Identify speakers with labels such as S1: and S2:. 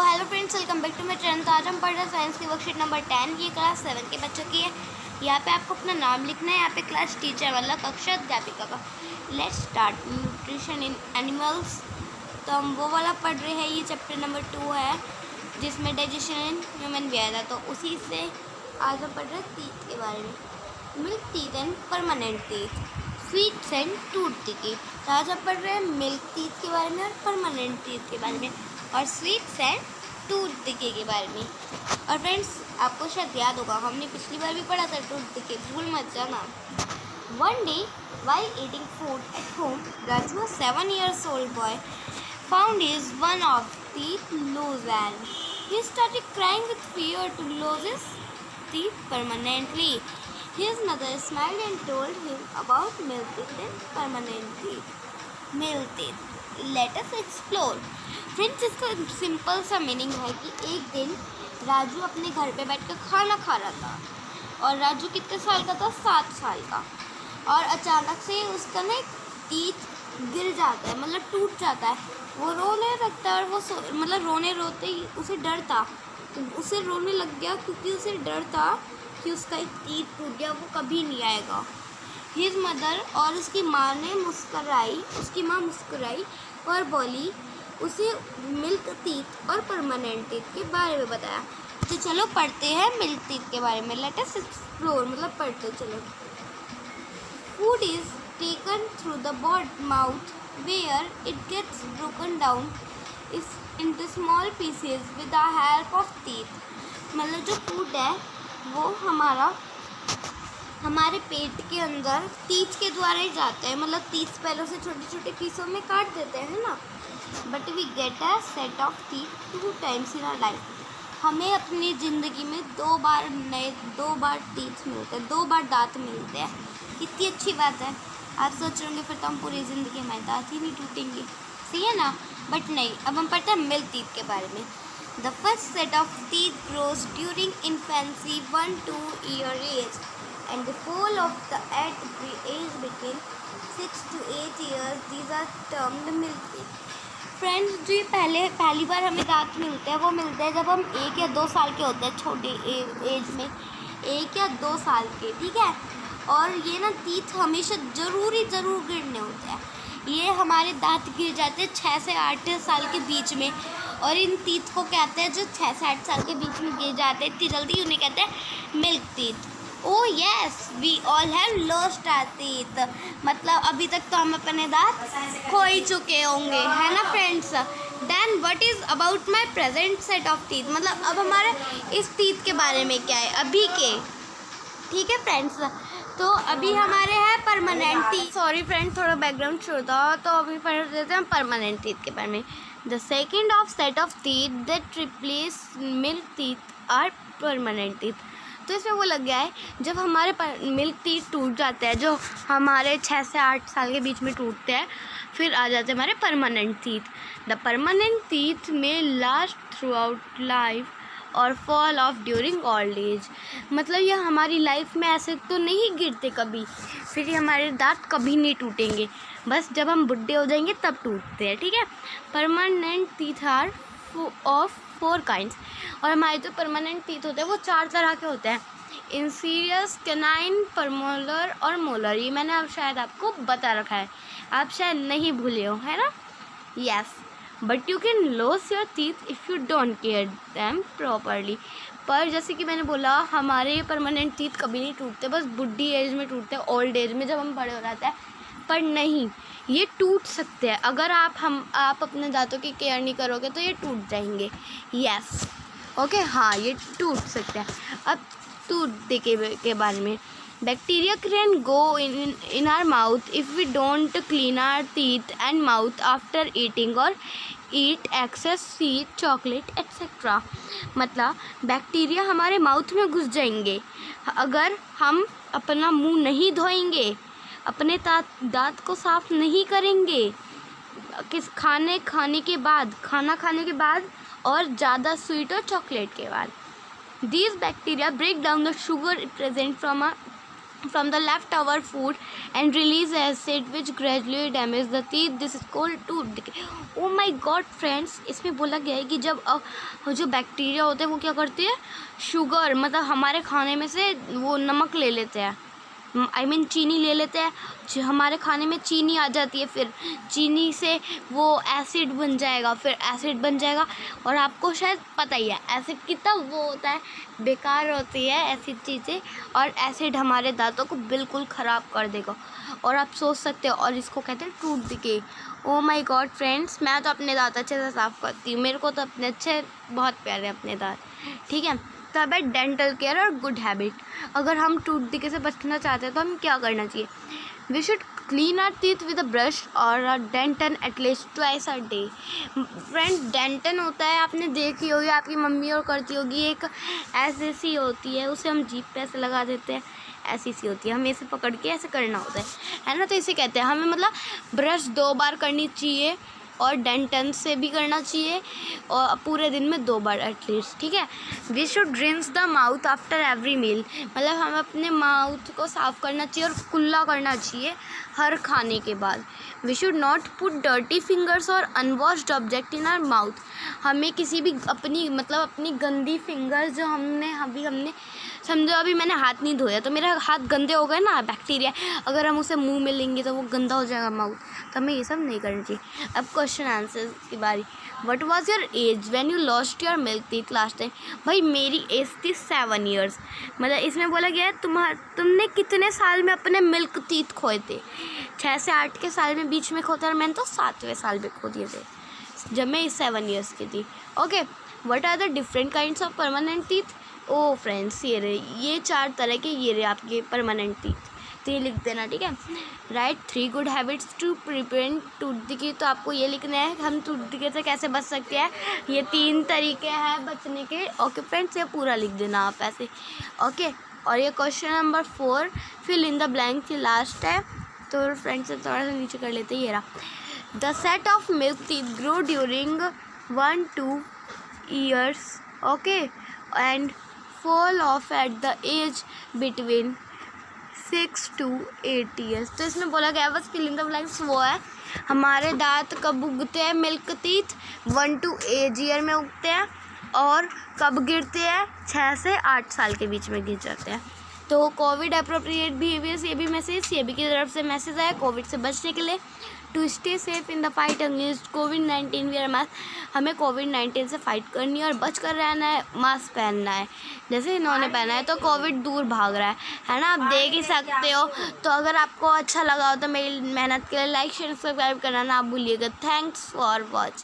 S1: तो hello friends, welcome back to my channel. तो आज हम पढ़ रहे हैं साइंस की वर्कशीट नंबर 10 की, क्लास 7 के बच्चों की है। यहाँ पे आपको अपना नाम लिखना है, यहाँ पे क्लास टीचर वाला कक्षा अध्यापिका का। Let's start nutrition in animals. तो हम वो वाला पढ़ रहे हैं, ये चैप्टर नंबर 2 है जिसमें डाइजेशन इन ह्यूमन बिहेवियर है। तो उसी से आज हम पढ़ रहे हैं टीथ के बारे में। Milk teeth and permanent teeth, sweets and tooth teeth. तो आज हम पढ़ रहे हैं मिल्क टीथ के बारे में और परमानेंट टीथ के बारे में और स्वीट्स एंड टूथ डिके के बारे में। और फ्रेंड्स, आपको शायद याद होगा, हमने पिछली बार भी पढ़ा था टूथ डिके, भूल मत जाना। One day while eating food at home, Raju, a 7 years old boy, found his one of teeth loose and he started crying with fear to lose his teeth permanently. His mother smiled and told him about milk teeth and permanent teeth. Milk teeth. Let us explore. Friends, इसका simple सा meaning है कि एक दिन राजू अपने घर पे बैठकर खाना खा रहा था और राजू कितने साल का था? 7 साल का। और अचानक से उसका ना टीथ गिर जाता है, मतलब टूट जाता है। वो रोने लगता है और वो मतलब रोने रोते ही उसे डर था, तो उसे रोने लग गया क्योंकि उसे डर था कि उसका एक टीथ टूट गया, वो कभी नहीं आएगा। हिज मदर और उसकी माँ ने उसकी माँ मुस्कुराई और बोली, उसे मिल्क टीथ और परमानेंट टीथ के बारे में बताया। तो चलो पढ़ते हैं मिल्क टीथ के बारे में। लेट अस एक्सप्लोर, मतलब पढ़ते चलो। Food is taken through the mouth where it gets broken down into small pieces with the help of teeth. मतलब जो फूड है वो हमारे पेट के अंदर टीथ के द्वारा ही जाता है। मतलब टीथ पहले से छोटे छोटे पीसों में काट देते हैं ना, but we get a set of teeth 2 times in our life. हमें अपनी ज़िंदगी में 2 बार टीथ मिलते हैं, 2 बार दांत मिलते हैं। कितनी अच्छी बात है। आप सोच रहे होंगे फिर तो हम पूरी ज़िंदगी हमारे दांत ही नहीं टूटेंगे, सही है ना? बट नहीं। अब हम पढ़ते हैं मिल्क टीथ के बारे में। The first set of teeth grows during infancy 1-2 year age and the fall of the at age between 6 to 8 years. These are termed milk teeth. Friends, जो ये पहली बार हमें दांत मिलते हैं वो मिलते हैं जब हम 1 या 2 साल के होते हैं, छोटे एज में 1 या 2 साल के, ठीक है। और ये ना टीथ हमेशा ज़रूर गिरने होते हैं। ये हमारे दांत गिर जाते हैं 6 से 8 साल के बीच में, और इन टीथ को कहते हैं जो 6 से 8 साल के बीच में गिर जाते हैं इतनी जल्दी, उन्हें कहते हैं milk teeth. Oh yes, we all have lost our teeth. मतलब अभी तक तो हम अपने दांत खो ही चुके होंगे, है ना friends? Then what is about my present set of teeth. मतलब अब हमारे इस टीथ के बारे में क्या है अभी के, ठीक है फ्रेंड्स? तो अभी हमारे हैं परमानेंट टीथ। सॉरी फ्रेंड्स, थोड़ा बैकग्राउंड शो था, तो अभी पढ़ देते हैं परमानेंट टीथ के बारे में। The second of set of teeth that replace milk teeth are permanent teeth. तो इसमें वो लग गया है, जब हमारे मिल्क टीथ टूट जाते हैं, जो हमारे 6 से 8 साल के बीच में टूटते हैं, फिर आ जाते हैं हमारे permanent teeth. The permanent teeth में लास्ट थ्रू आउट लाइफ और fall of during old age. मतलब ये हमारी लाइफ में ऐसे तो नहीं गिरते कभी, फिर ये हमारे दांत कभी नहीं टूटेंगे, बस जब हम बुढ़े हो जाएंगे तब टूटते हैं, ठीक है। Permanent teeth are of 4 kinds। और हमारे जो परमानेंट टीथ होते हैं वो 4 तरह के होते हैं, इंसीरियस, कैनाइन, परमोलर और मोलर। ये मैंने अब शायद आपको बता रखा है, आप शायद नहीं भूले हो, है ना? Yes, but you can loss your teeth if you don't care them properly. पर जैसे कि मैंने बोला, हमारे परमानेंट टीथ कभी नहीं टूटते, बस बुढ़ी एज में टूटते हैं, ओल्ड एज में जब हम बड़े हो जाते हैं। पर नहीं, ये टूट सकते हैं अगर आप अपने दांतों की केयर नहीं करोगे तो ये टूट जाएंगे। यस, ओके, हाँ, ये टूट सकते हैं। अब टूट के बारे में। Bacteria can go in our mouth if we don't clean our teeth and mouth after eating और eat excess sweet chocolate etcetera. मतलब बैक्टीरिया हमारे माउथ में घुस जाएंगे अगर हम अपना मुंह नहीं धोएंगे, अपने दांत को साफ़ नहीं करेंगे, खाना खाने के बाद और ज़्यादा स्वीट और चॉकलेट के बाद। These bacteria break down the sugar present from our from the leftover food and release acid which gradually damage the teeth. This is called tooth decay. Oh my god friends, इसमें बोला गया है कि जब जो bacteria होते हैं वो क्या करते हैं, शुगर मतलब हमारे खाने में से वो नमक ले लेते हैं, I mean चीनी ले लेते हैं, जो हमारे खाने में चीनी आ जाती है, फिर चीनी से वो एसिड बन जाएगा, फिर एसिड बन जाएगा। और आपको शायद पता ही है एसिड कितना वो होता है, बेकार होती है एसिड चीज़ें, और एसिड हमारे दांतों को बिल्कुल ख़राब कर देगा। और आप सोच सकते हो, और इसको कहते हैं tooth decay. Oh my God friends, मैं तो अपने दांत अच्छे से साफ़ करती हूँ, मेरे को तो अपने अच्छे बहुत प्यारे अपने दांत, ठीक है। तब है डेंटल केयर और गुड हैबिट। अगर हम टूथ डिके से बचना चाहते हैं तो हमें क्या करना चाहिए? We should clean our teeth with a brush और a datun at least twice a day. Friend डेंटन होता है, आपने देखी होगी, आपकी मम्मी और करती होगी, एक ऐसी सी होती है, उसे हम जीभ पे ऐसे लगा देते हैं, ऐसी सी होती है, हमें इसे पकड़ के ऐसे करना होता है ना। तो इसे कहते हैं हमें मतलब ब्रश 2 बार करनी चाहिए और डेंटन से भी करना चाहिए, और पूरे दिन में 2 बार एटलीस्ट, ठीक है। We should rinse the mouth after every meal, मतलब हमें अपने माउथ को साफ़ करना चाहिए और कुल्ला करना चाहिए हर खाने के बाद। We should not put dirty fingers और unwashed object in our mouth. हमें किसी भी अपनी गंदी फिंगर्स जो हमने समझो अभी मैंने हाथ नहीं धोया तो मेरा हाथ गंदे हो गए ना, बैक्टीरिया, अगर हम उसे मुंह में लेंगे तो वो गंदा हो जाएगा माउथ, तो हमें ये सब नहीं करना चाहिए। अब क्वेश्चन आंसर की बारी। What was your age when you lost your milk teeth last time? भाई मेरी एज थी 7 ईयर्स। मतलब इसमें बोला गया है तुमने कितने साल में अपने मिल्क टीथ खोए थे? 6 से 8 के साल में बीच में खोता, और मैंने तो 7वें साल में खो दिए थे जब मैं 7 ईयर्स की थी। Okay, what are the different kinds of permanent teeth? Oh friends, ये 4 तरह के ये रहे आपके परमानेंट टीथ, तो ये लिख देना, ठीक है। Write 3 good habits to prevent tooth decay. तो आपको ये लिखना है कि हम टूथ डिके से कैसे बच सकते हैं, ये 3 तरीके हैं बचने के। ओके फ्रेंड्स, ये पूरा लिख देना आप ऐसे, ओके। और ये question number 4, fill in the blank, last है, तो फ्रेंड्स से थोड़ा सा नीचे कर लेते हैं। ये रहा, the set of milk teeth grow during 1-2 years, okay, and fall off at the age between 6 to 8 years। तो इसमें बोला गया बस फिल इन द ब्लैंक्स वो है हमारे दांत कब उगते हैं, मिल्क टीथ 1 to 8 ईयर में उगते हैं, और कब गिरते हैं 6 से 8 साल के बीच में गिर जाते हैं। तो कोविड अप्रोप्रिएट बिहेवियर्स, ये भी मैसेज सीएबी की तरफ से मैसेज आया कोविड से बचने के लिए। To stay safe in the fight against कोविड-19 वियर मास्क, हमें कोविड-19 से फाइट करनी है और बच कर रहना है, मास्क पहनना है, जैसे इन्होंने पहना है तो कोविड दूर भाग रहा है ना, आप देख ही सकते हो। तो अगर आपको अच्छा लगा हो तो मेरी मेहनत के लिए लाइक शेयर सब्सक्राइब करना ना भूलिएगा। Thanks for watching.